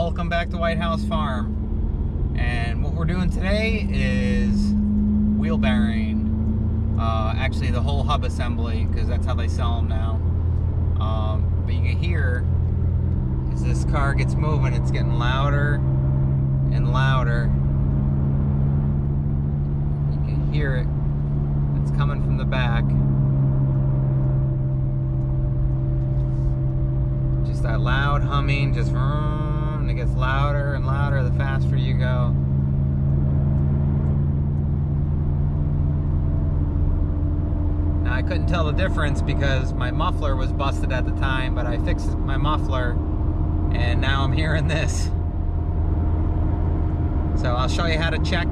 welcome back to Whitehouse Farm. And what we're doing today is wheel bearing. Actually the whole hub assembly, because that's how they sell them now. But you can hear as this car gets moving, it's getting louder and louder. You can hear it. It's coming from the back. Just that loud humming, just and it gets louder and louder the faster you go. Now I couldn't tell the difference because my muffler was busted at the time, but I fixed my muffler and now I'm hearing this. So I'll show you how to check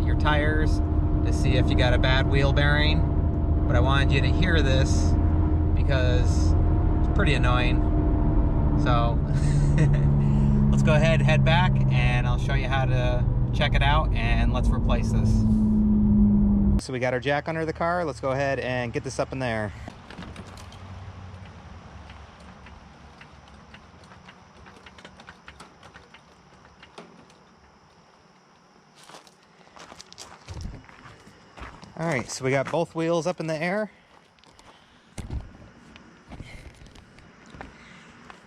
your tires to see if you got a bad wheel bearing, but I wanted you to hear this because it's pretty annoying. So let's go ahead, head back, and I'll show you how to check it out, and let's replace this. So we got our jack under the car. Let's go ahead and get this up in there. All right, so we got both wheels up in the air.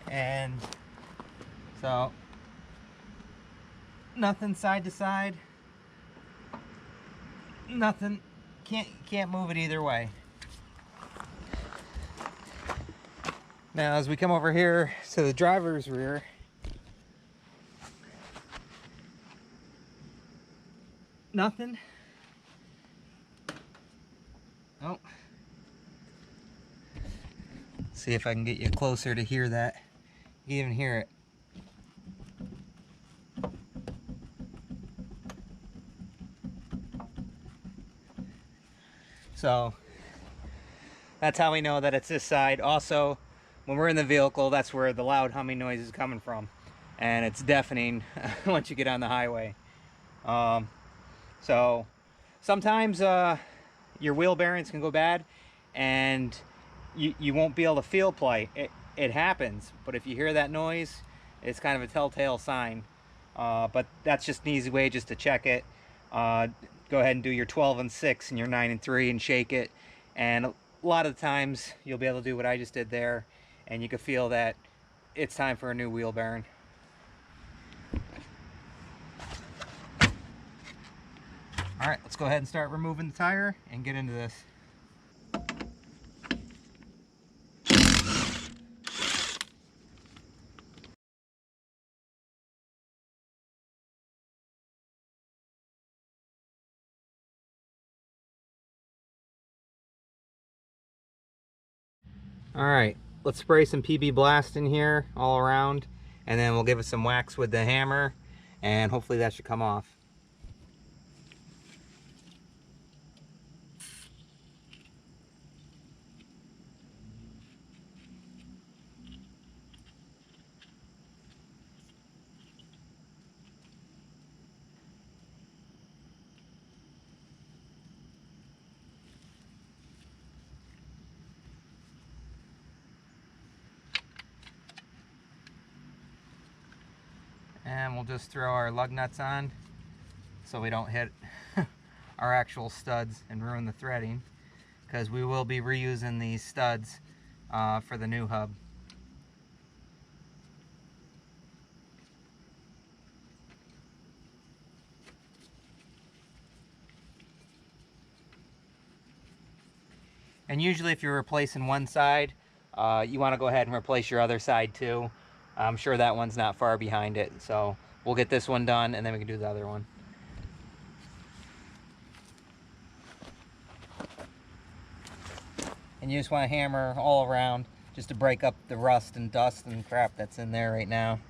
And so nothing side to side, nothing, can't move it either way. Now as we come over here to the driver's rear, nothing. Oh, see if I can get you closer to hear that. You can even hear it. So that's how we know that it's this side. Also, when we're in the vehicle, that's where the loud humming noise is coming from, and it's deafening once you get on the highway. So sometimes your wheel bearings can go bad and you won't be able to feel play. It happens, but if you hear that noise, it's kind of a telltale sign. But that's just an easy way just to check it. Go ahead and do your 12 and 6 and your 9 and 3 and shake it. And a lot of the times you'll be able to do what I just did there, and you can feel that it's time for a new wheel bearing. All right, let's go ahead and start removing the tire and get into this. All right, let's spray some PB Blast in here all around, and then we'll give it some wax with the hammer, and hopefully that should come off. And we'll just throw our lug nuts on so we don't hit our actual studs and ruin the threading, because we will be reusing these studs for the new hub. And usually if you're replacing one side, you want to go ahead and replace your other side too. I'm sure that one's not far behind it, so we'll get this one done and then we can do the other one. And you just want to hammer all around just to break up the rust and dust and crap that's in there right now.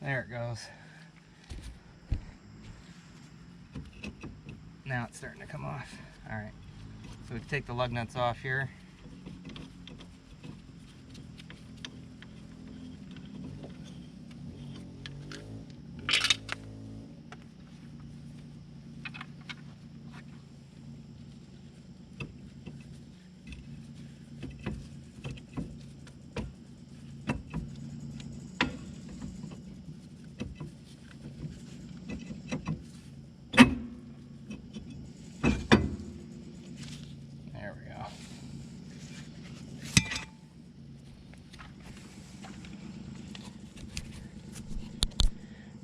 There it goes. Now it's starting to come off. All right, so we can take the lug nuts off here.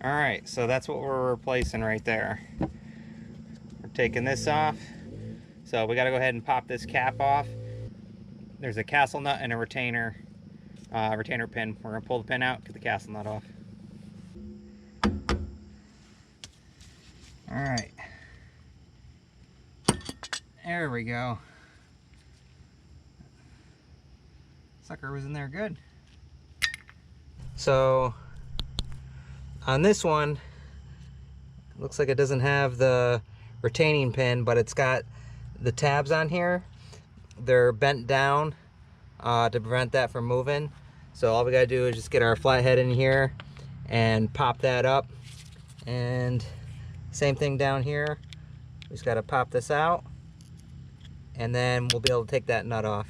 All right, so that's what we're replacing right there. We're taking this off. So we gotta go ahead and pop this cap off. There's a castle nut and a retainer pin. We're gonna pull the pin out, get the castle nut off. All right, there we go. Sucker was in there good. So on this one, it looks like it doesn't have the retaining pin, but it's got the tabs on here. They're bent down to prevent that from moving. So all we gotta do is just get our flathead in here and pop that up. And same thing down here. We just gotta pop this out, and then we'll be able to take that nut off.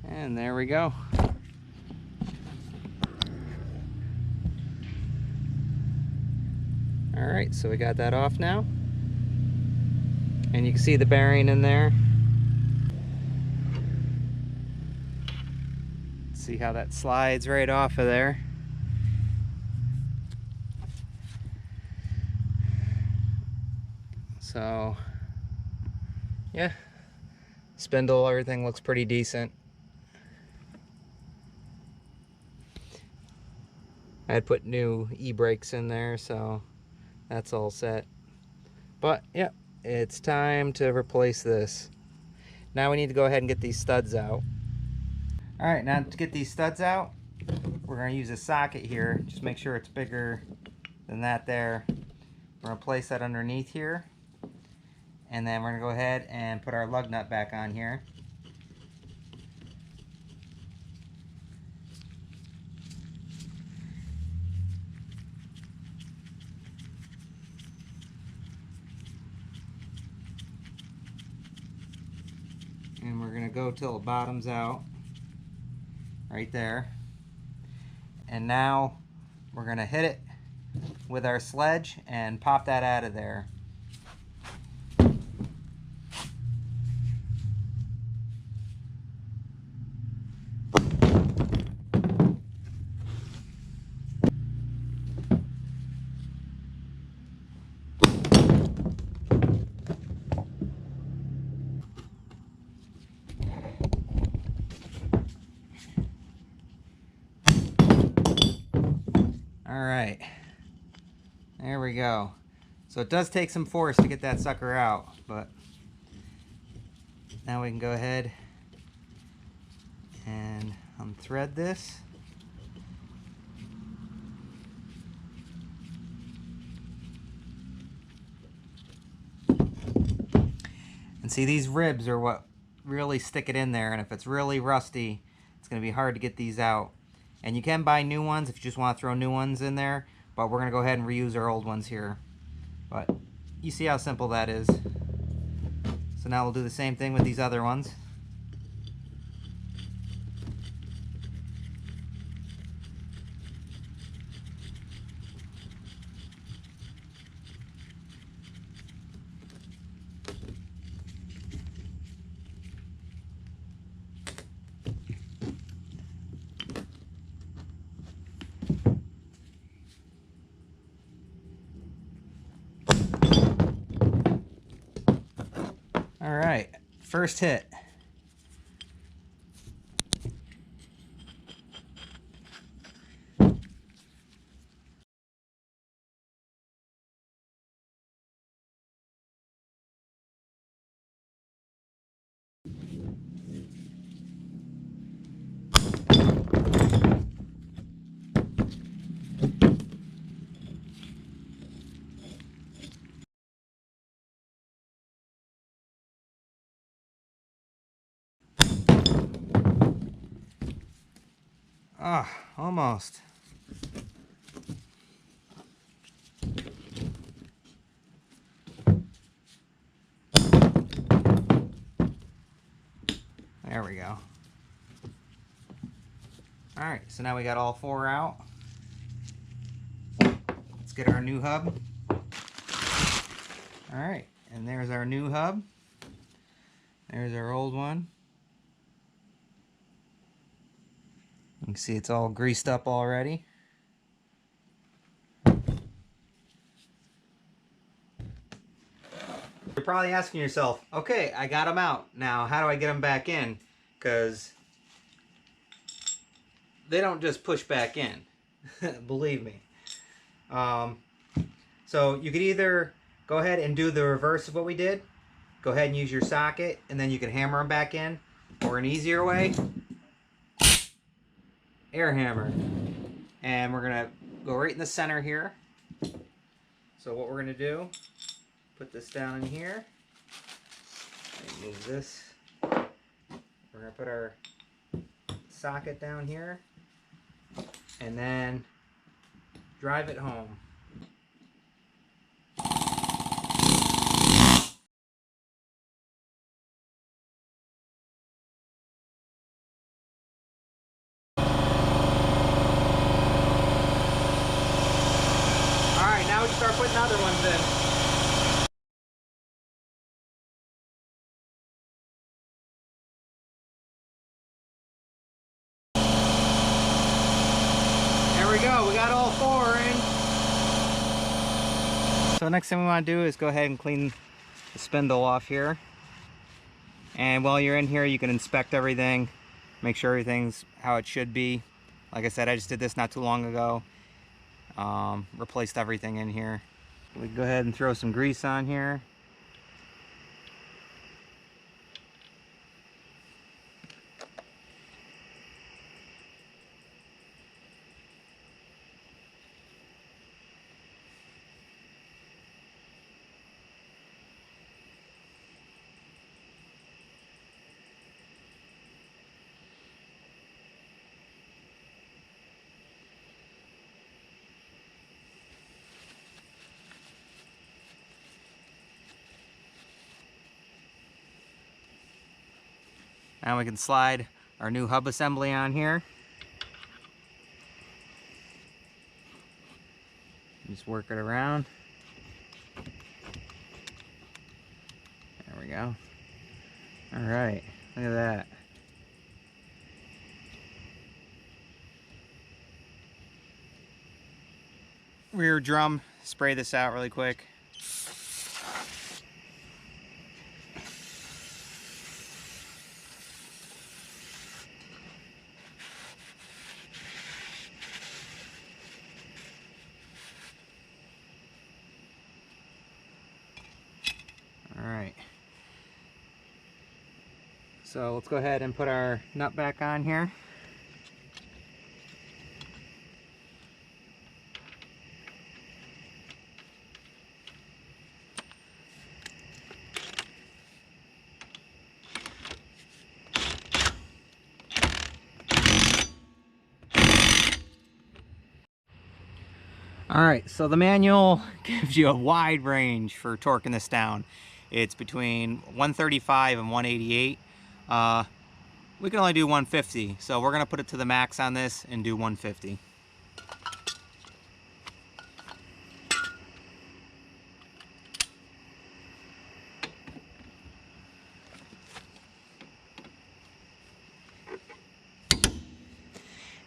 And there we go. All right, so we got that off now. And you can see the bearing in there. See how that slides right off of there. So, yeah, spindle, everything looks pretty decent. I had put new e-brakes in there, so that's all set. But yeah, it's time to replace this. Now we need to go ahead and get these studs out. All right, now to get these studs out, we're going to use a socket here. Just make sure it's bigger than that there. We're going to place that underneath here. And then we're going to go ahead and put our lug nut back on here. And we're going to go till it bottoms out right there. And now we're going to hit it with our sledge and pop that out of there. Alright, there we go. So it does take some force to get that sucker out, but now we can go ahead and unthread this. And see, these ribs are what really stick it in there, and if it's really rusty, it's going to be hard to get these out. And you can buy new ones if you just want to throw new ones in there, but we're going to go ahead and reuse our old ones here. But you see how simple that is. So now we'll do the same thing with these other ones. First hit. Ah, almost. There we go. All right, so now we got all 4 out. Let's get our new hub. All right, and there's our new hub. There's our old one. You can see it's all greased up already. You're probably asking yourself, okay, I got them out. Now, how do I get them back in? Because they don't just push back in. Believe me. So you could either go ahead and do the reverse of what we did. Go ahead and use your socket, and then you can hammer them back in. Or an easier way, air hammer. And we're going to go right in the center here. So what we're going to do, put this down in here. Move this. We're going to put our socket down here. And then drive it home. Alright, now we can start putting other ones in. We got all 4 in. So next thing we want to do is go ahead and clean the spindle off here. And while you're in here, you can inspect everything, make sure everything's how it should be. Like I said, I just did this not too long ago. Replaced everything in here. We can go ahead and throw some grease on here. Now we can slide our new hub assembly on here. Just work it around. There we go. All right, look at that. Rear drum, spray this out really quick. Alright, so let's go ahead and put our nut back on here. Alright, so the manual gives you a wide range for torquing this down. It's between 135 and 188. We can only do 150, so we're going to put it to the max on this and do 150.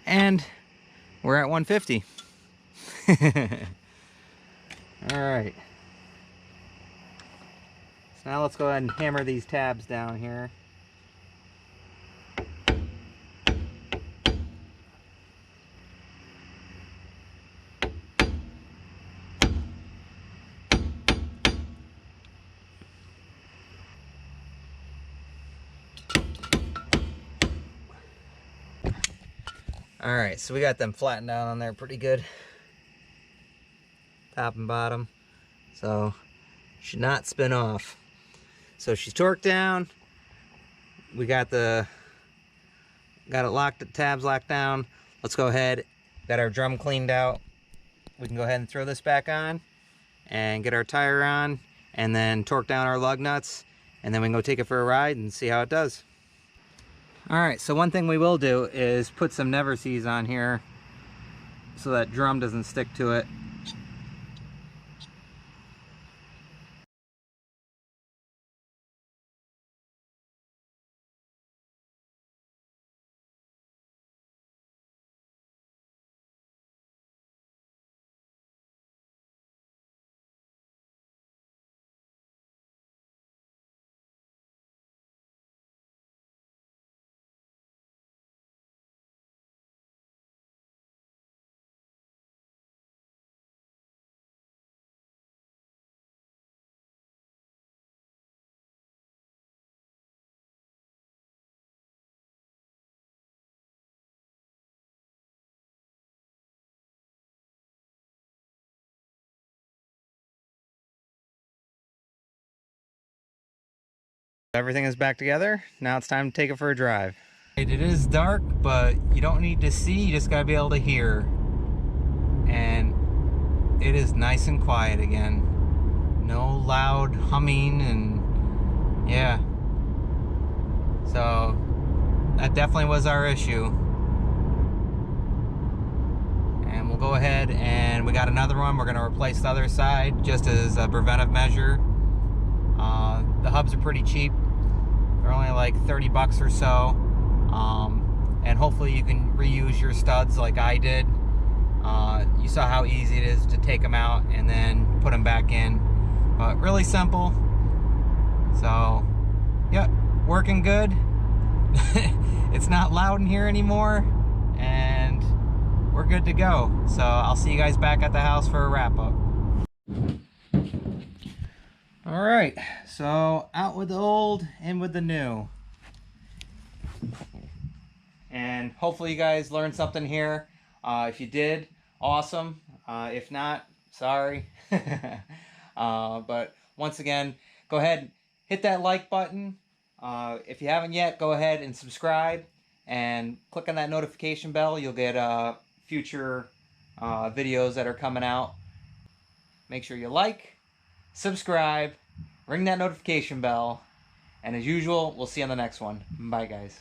And we're at 150. All right. Let's Now let's go ahead and hammer these tabs down here. Alright, so we got them flattened down on there pretty good. Top and bottom. So, should not spin off. So she's torqued down. We got it locked, the tabs locked down. Let's go ahead, got our drum cleaned out. We can go ahead and throw this back on and get our tire on and then torque down our lug nuts, and then we can go take it for a ride and see how it does. Alright, so one thing we will do is put some never sees on here so that drum doesn't stick to it. Everything is back together. Now it's time to take it for a drive. It is dark, but you don't need to see, you just gotta be able to hear. And it is nice and quiet again. No loud humming, and yeah. So that definitely was our issue. And we'll go ahead, and we got another one. We're gonna replace the other side just as a preventive measure. The hubs are pretty cheap. They're only like 30 bucks or so. And hopefully you can reuse your studs like I did. You saw how easy it is to take them out and then put them back in. But really simple. So, yep, working good. It's not loud in here anymore. And we're good to go. So I'll see you guys back at the house for a wrap up. Alright, so out with the old, in with the new. And hopefully you guys learned something here. If you did, awesome. If not, sorry. But once again, go ahead, hit that like button. If you haven't yet, go ahead and subscribe. And click on that notification bell. You'll get future videos that are coming out. Make sure you like, subscribe, ring that notification bell, and as usual, we'll see you on the next one. Bye, guys.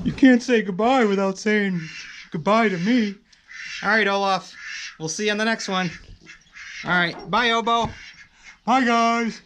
You can't say goodbye without saying goodbye to me. All right, Olaf. We'll see you on the next one. All right. Bye, Obo. Bye, guys.